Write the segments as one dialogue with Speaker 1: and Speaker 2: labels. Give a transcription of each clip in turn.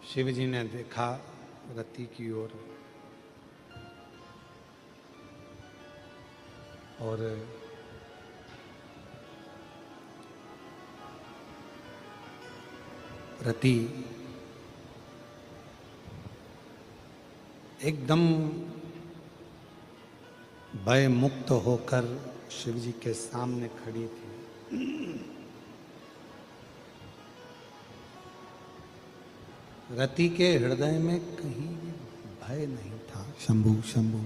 Speaker 1: शिव जी ने देखा रति की ओर और रति एकदम भय मुक्त होकर शिव जी के सामने खड़ी थी। रति के हृदय में कहीं भी भय नहीं था। शंभु शंभु,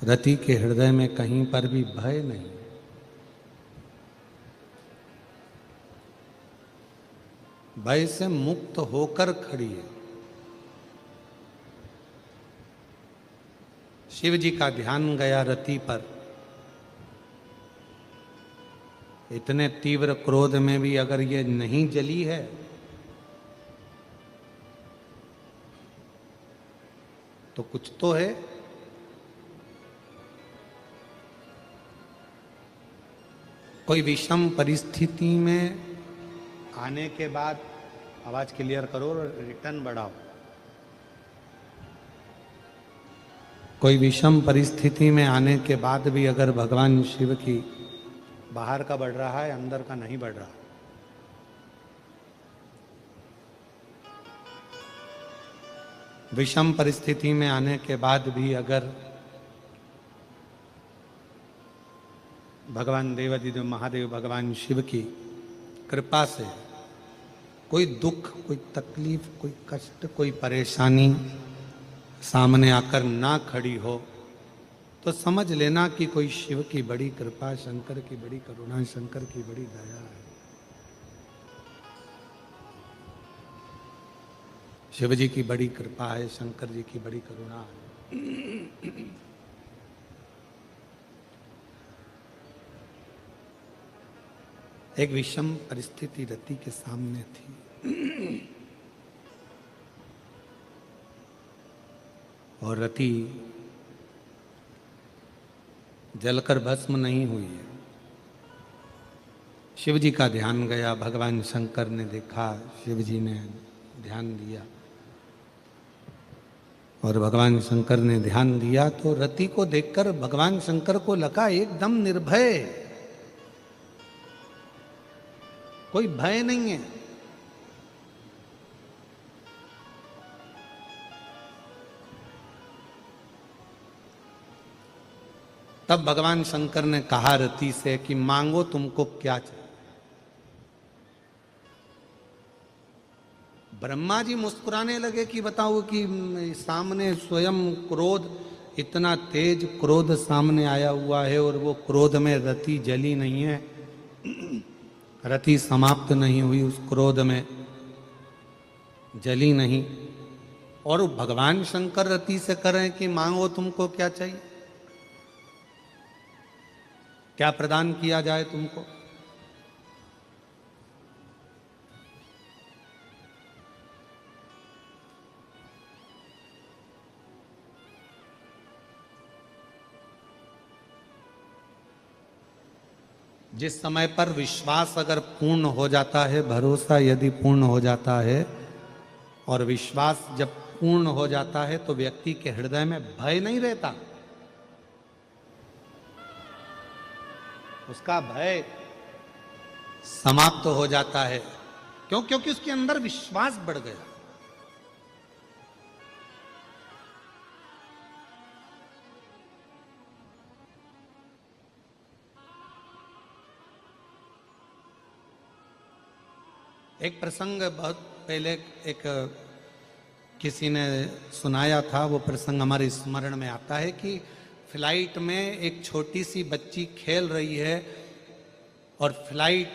Speaker 1: रति के हृदय में कहीं पर भी भय नहीं। भय से मुक्त होकर खड़ी है। शिव जी का ध्यान गया रति पर। इतने तीव्र क्रोध में भी अगर ये नहीं जली है तो कुछ तो है। कोई विषम परिस्थिति में आने के बाद, आवाज क्लियर करो और रिटर्न बढ़ाओ। कोई विषम परिस्थिति में आने के बाद भी अगर भगवान शिव की बाहर का बढ़ रहा है, अंदर का नहीं बढ़ रहा, विषम परिस्थिति में आने के बाद भी अगर भगवान देवाधिदेव महादेव भगवान शिव की कृपा से कोई दुख, कोई तकलीफ, कोई कष्ट, कोई परेशानी सामने आकर ना खड़ी हो तो समझ लेना कि कोई शिव की बड़ी कृपा, शंकर की बड़ी करुणा, शंकर की बड़ी दया है। शिव जी की बड़ी कृपा है, शंकर जी की बड़ी करुणा है। एक विषम परिस्थिति रति के सामने थी और रति जलकर भस्म नहीं हुई है। शिव जी का ध्यान गया, भगवान शंकर ने देखा, शिव जी ने ध्यान दिया और भगवान शंकर ने ध्यान दिया तो रति को देखकर भगवान शंकर को लगा एकदम निर्भय, कोई भय नहीं है। तब भगवान शंकर ने कहा रति से कि मांगो तुमको क्या चाहिए। ब्रह्मा जी मुस्कुराने लगे कि बताओ कि सामने स्वयं क्रोध, इतना तेज क्रोध सामने आया हुआ है और वो क्रोध में रति जली नहीं है, रति समाप्त नहीं हुई, उस क्रोध में जली नहीं। और भगवान शंकर रति से कह रहे हैं कि मांगो तुमको क्या चाहिए, क्या प्रदान किया जाए तुमको। जिस समय पर विश्वास अगर पूर्ण हो जाता है, भरोसा यदि पूर्ण हो जाता है और विश्वास जब पूर्ण हो जाता है तो व्यक्ति के हृदय में भय नहीं रहता। उसका भय समाप्त हो जाता है। क्यों? क्योंकि उसके अंदर विश्वास बढ़ गया। एक प्रसंग बहुत पहले एक किसी ने सुनाया था, वो प्रसंग हमारे स्मरण में आता है कि फ्लाइट में एक छोटी सी बच्ची खेल रही है और फ्लाइट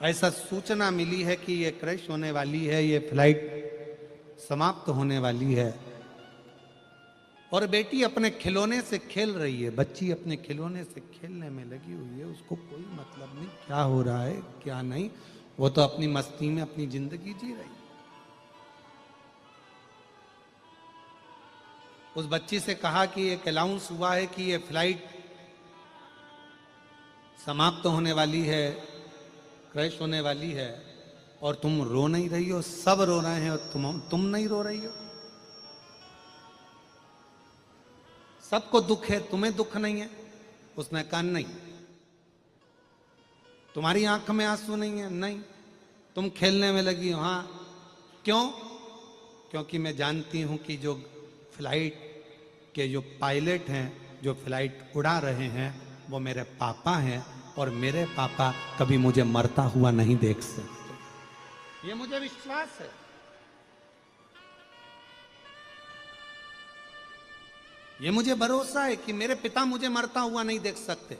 Speaker 1: ऐसा सूचना मिली है कि ये क्रैश होने वाली है, ये फ्लाइट समाप्त होने वाली है और बेटी अपने खिलौने से खेल रही है। बच्ची अपने खिलौने से खेलने में लगी हुई है, उसको कोई मतलब नहीं क्या हो रहा है क्या नहीं, वो तो अपनी मस्ती में अपनी जिंदगी जी रही। उस बच्ची से कहा कि एक अनाउंस हुआ है कि ये फ्लाइट समाप्त होने वाली है, क्रैश होने वाली है, और तुम रो नहीं रही हो। सब रो रहे हैं और तुम नहीं रो रही हो। सबको दुख है, तुम्हें दुख नहीं है। उसने कहा नहीं। तुम्हारी आंख में आंसू नहीं है? नहीं। तुम खेलने में लगी हो? हाँ। क्यों? क्योंकि मैं जानती हूं कि जो फ्लाइट के जो पायलट हैं, जो फ्लाइट उड़ा रहे हैं, वो मेरे पापा हैं, और मेरे पापा कभी मुझे मरता हुआ नहीं देख सकते। ये मुझे विश्वास है। ये मुझे भरोसा है कि मेरे पिता मुझे मरता हुआ नहीं देख सकते।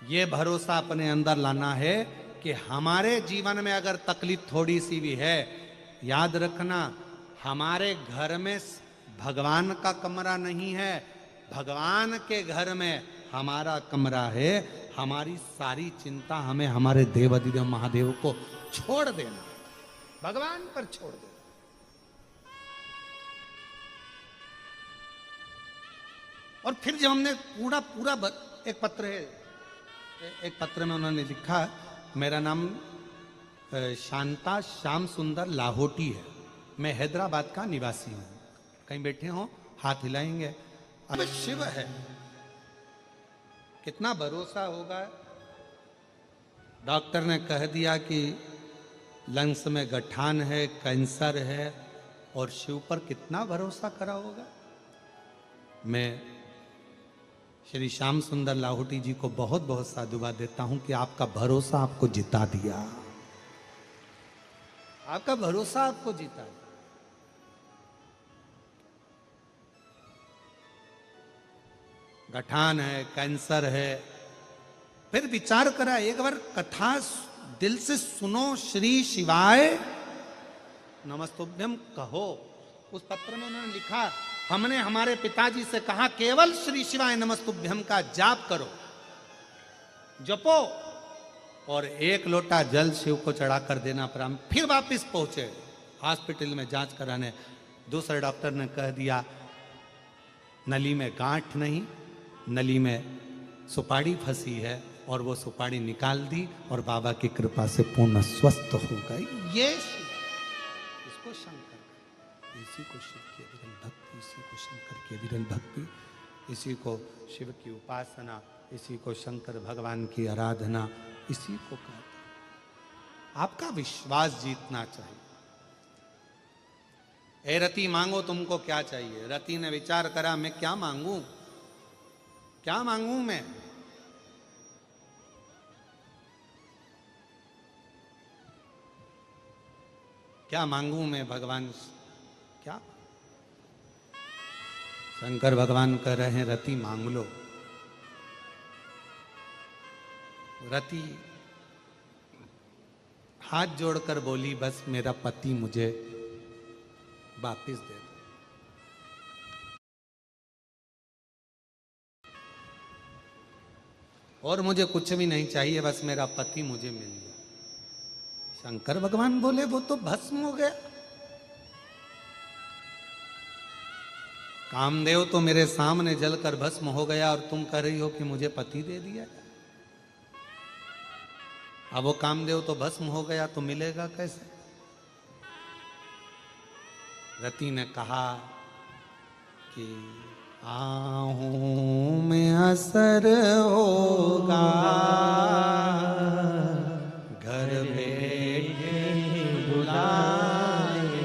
Speaker 1: ये भरोसा अपने अंदर लाना है कि हमारे जीवन में अगर तकलीफ थोड़ी सी भी है, याद रखना, हमारे घर में भगवान का कमरा नहीं है, भगवान के घर में हमारा कमरा है। हमारी सारी चिंता हमें हमारे देवाधिदेव महादेव को छोड़ देना, भगवान पर छोड़ देना। और फिर जब हमने पूरा एक पत्र है, एक पत्र में उन्होंने लिखा, मेरा नाम शांता श्याम सुंदर लाहोटी है, मैं हैदराबाद का निवासी हूं। कहीं बैठे हो, हाथ हिलाएंगे। अब शिव है, कितना भरोसा होगा। डॉक्टर ने कह दिया कि लंग्स में गठान है, कैंसर है, और शिव पर कितना भरोसा करा होगा। मैं श्री श्याम सुंदर लाहोटी जी को बहुत बहुत साधुवाद देता हूं कि आपका भरोसा आपको जिता दिया। आपका भरोसा आपको जीता। गठान है, कैंसर है, फिर विचार करा, एक बार कथा दिल से सुनो, श्री शिवाय नमस्तुभ्यम कहो। उस पत्र में उन्होंने लिखा, हमने हमारे पिताजी से कहा केवल श्री शिवाय नमस्तुभ्यम का जाप करो, जपो, और एक लोटा जल शिव को चढ़ाकर देना प्रारंभ। फिर वापस पहुंचे हॉस्पिटल में जांच कराने। दूसरे डॉक्टर ने कह दिया नली में गांठ नहीं, नली में सुपारी फंसी है, और वो सुपारी निकाल दी, और बाबा की कृपा से पूर्ण स्वस्थ हो गई। ये शिव, इसको शंकर, इसी को शिव की विरल भक्ति, इसी को शंकर की विरल भक्ति, इसी को शिव की उपासना, इसी को शंकर भगवान की आराधना, इसी को कहते। आपका विश्वास जीतना चाहिए। ए रति मांगो, तुमको क्या चाहिए? रति ने विचार करा, मैं क्या मांगू, क्या मांगू मैं? क्या मांगू मैं भगवान? क्या? शंकर भगवान कह रहे हैं रति मांग लो। रति हाथ जोड़कर बोली, बस मेरा पति मुझे वापिस दे दो। और मुझे कुछ भी नहीं चाहिए, बस मेरा पति मुझे मिल जाए। शंकर भगवान बोले, वो तो भस्म हो गया। कामदेव तो मेरे सामने जलकर भस्म हो गया, और तुम कह रही हो कि मुझे पति दे दिया। अब वो कामदेव तो भस्म हो गया, तो मिलेगा कैसे? रति ने कहा कि आहूं में असर होगा, घर बैठे बुलाएंगे,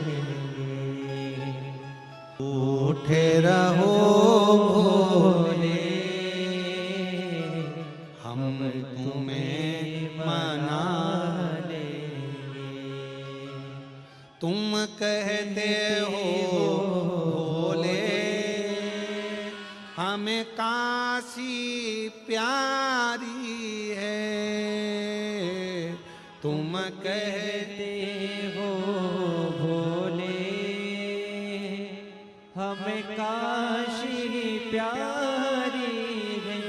Speaker 1: उठे रहो भोले, हम तुम्हें मना लेंगे। तुम कहते हो हमें काशी प्यारी है, तुम कहते हो भोले
Speaker 2: हमें काशी प्यारी है।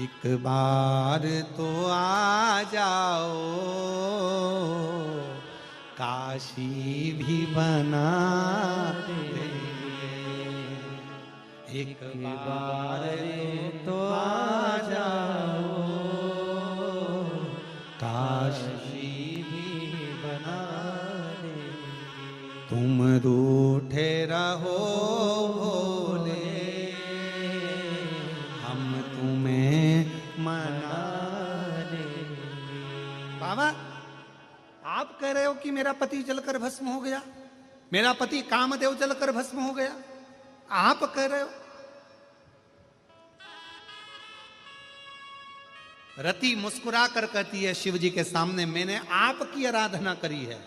Speaker 1: एक बार तो आ जाओ, काशी भी बना दे। एक बार तो आ रहो भोले, हम तुम्हें मनाने। बाबा आप कह रहे हो कि मेरा पति जलकर भस्म हो गया, मेरा पति कामदेव जलकर भस्म हो गया, आप कह रहे हो। रति मुस्कुरा कर कहती है शिव जी के सामने, मैंने आपकी आराधना करी है।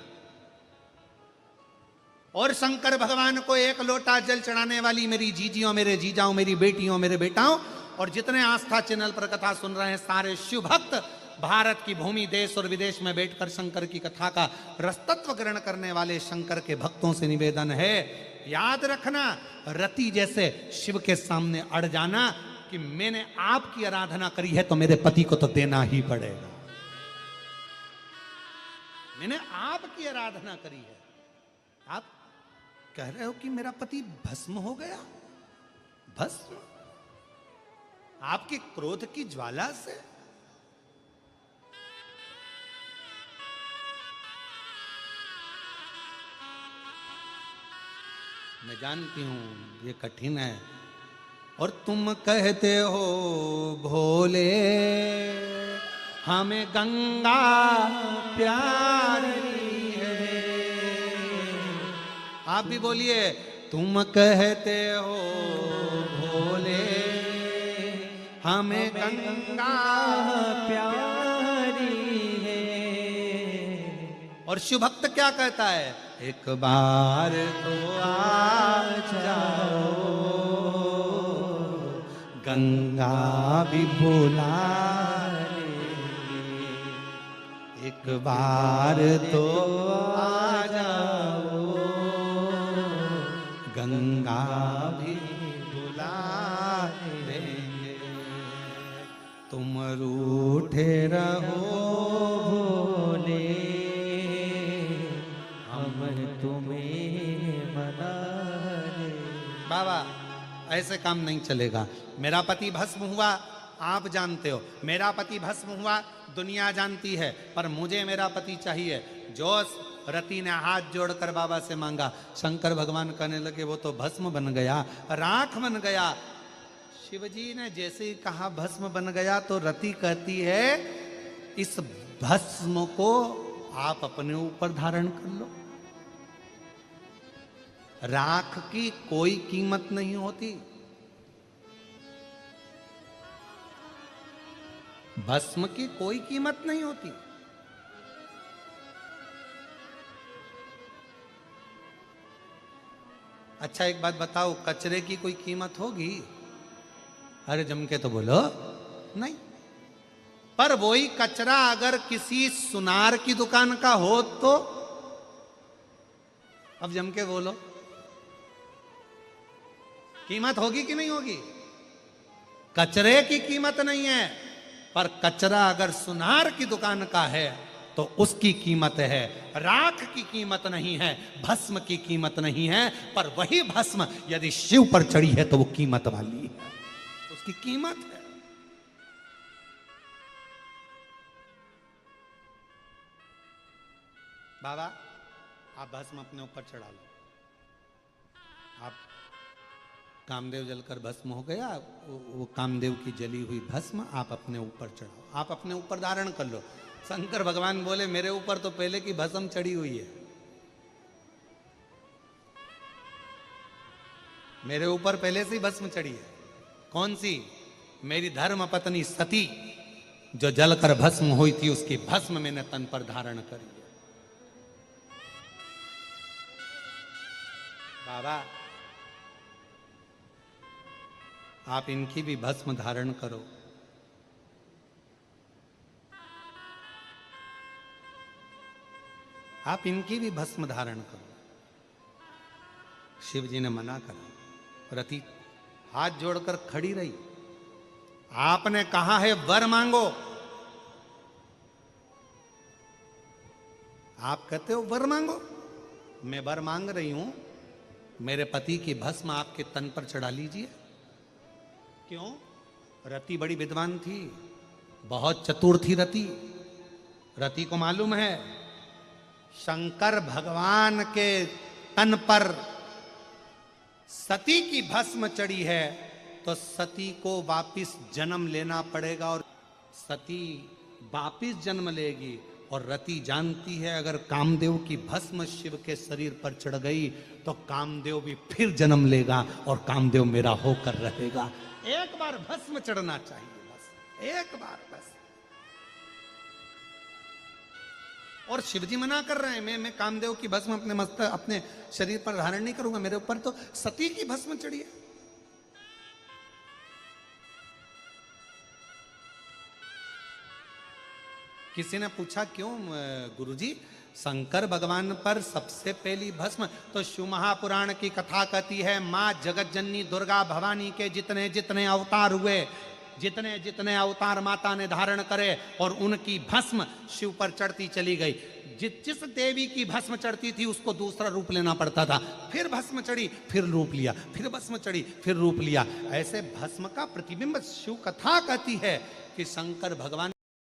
Speaker 1: और शंकर भगवान को एक लोटा जल चढ़ाने वाली मेरी जीजियों, मेरे जीजाओं, मेरी बेटियों, मेरे बेटाओं और जितने आस्था चैनल पर कथा सुन रहे हैं सारे शिव भक्त, भारत की भूमि देश और विदेश में बैठकर शंकर की कथा का रसतत्व ग्रहण करने वाले शंकर के भक्तों से निवेदन है, याद रखना रति जैसे शिव के सामने अड़ जाना कि मैंने आपकी आराधना करी है तो मेरे पति को तो देना ही पड़ेगा। मैंने आपकी आराधना करी है, आप कह रहे हो कि मेरा पति भस्म हो गया। भस्म आपके क्रोध की ज्वाला से। मैं जानती हूं ये कठिन है, और तुम कहते हो भोले हमें गंगा प्यारी है। आप भी बोलिए, तुम कहते हो भोले हमें गंगा
Speaker 2: प्यारी है।
Speaker 1: और शिव भक्त क्या कहता है, एक बार तो आ जाओ गंगा भी भुला लेंगे, एक बार तो आ जाओ गंगा भी भुला देंगे। तुम रूठे रहो
Speaker 2: भोले हम तुम्हें मना ले।
Speaker 1: बाबा ऐसे काम नहीं चलेगा। मेरा पति भस्म हुआ आप जानते हो, मेरा पति भस्म हुआ दुनिया जानती है, पर मुझे मेरा पति चाहिए। जो रति ने हाथ जोड़कर बाबा से मांगा, शंकर भगवान कहने लगे वो तो भस्म बन गया, राख बन गया। शिवजी ने जैसे ही कहा भस्म बन गया तो रति कहती है इस भस्म को आप अपने ऊपर धारण कर लो। राख की कोई कीमत नहीं होती, भस्म की कोई कीमत नहीं होती। अच्छा एक बात बताओ, कचरे की कोई कीमत होगी? अरे जम के तो बोलो नहीं। पर वही कचरा अगर किसी सुनार की दुकान का हो तो, अब जम के बोलो कीमत होगी कि नहीं होगी? कचरे की कीमत नहीं है, पर कचरा अगर सुनार की दुकान का है तो उसकी कीमत है। राख की कीमत नहीं है, भस्म की कीमत नहीं है, पर वही भस्म यदि शिव पर चढ़ी है तो वो कीमत वाली है, उसकी कीमत है। बाबा आप भस्म अपने ऊपर चढ़ा लो। आप कामदेव जलकर भस्म हो गया, वो कामदेव की जली हुई भस्म आप अपने ऊपर चढ़ाओ, आप अपने ऊपर धारण कर लो। शंकर भगवान बोले मेरे ऊपर तो पहले की भस्म चढ़ी हुई है, मेरे ऊपर पहले से ही भस्म चढ़ी है। कौन सी? मेरी धर्म पत्नी सती जो जलकर भस्म हुई थी, उसकी भस्म मैंने तन पर धारण करी है। बाबा आप इनकी भी भस्म धारण करो। आप इनकी भी भस्म धारण करो। शिव जी ने मना करा। रति हाथ जोड़कर खड़ी रही। आपने कहा है वर मांगो, आप कहते हो वर मांगो। मैं वर मांग रही हूं, मेरे पति की भस्म आपके तन पर चढ़ा लीजिए। क्यों? रति बड़ी विद्वान थी, बहुत चतुर थी रति। रति को मालूम है शंकर भगवान के तन पर सती की भस्म चढ़ी है तो सती को वापिस जन्म लेना पड़ेगा और सती वापिस जन्म लेगी। और रति जानती है अगर कामदेव की भस्म शिव के शरीर पर चढ़ गई तो कामदेव भी फिर जन्म लेगा और कामदेव मेरा होकर रहेगा। एक बार भस्म चढ़ना चाहिए, बस एक बार बस। और शिवजी मना कर रहे हैं, मैं कामदेव की भस्म अपने शरीर पर धारण नहीं करूंगा, मेरे ऊपर तो सती की भस्म चढ़ी है। किसी ने पूछा क्यों गुरुजी, शंकर भगवान पर सबसे पहली भस्म तो शिव महापुराण की कथा कहती है, मां जगत जननी दुर्गा भवानी के जितने जितने अवतार हुए, जितने जितने अवतार माता ने धारण करे और उनकी भस्म शिव पर चढ़ती चली गई। जिस देवी की भस्म चढ़ती थी उसको दूसरा रूप लेना पड़ता था, फिर भस्म चढ़ी फिर रूप लिया, फिर भस्म चढ़ी फिर रूप लिया। ऐसे भस्म का प्रतिबिंब शिव कथा कहती है कि शंकर भगवान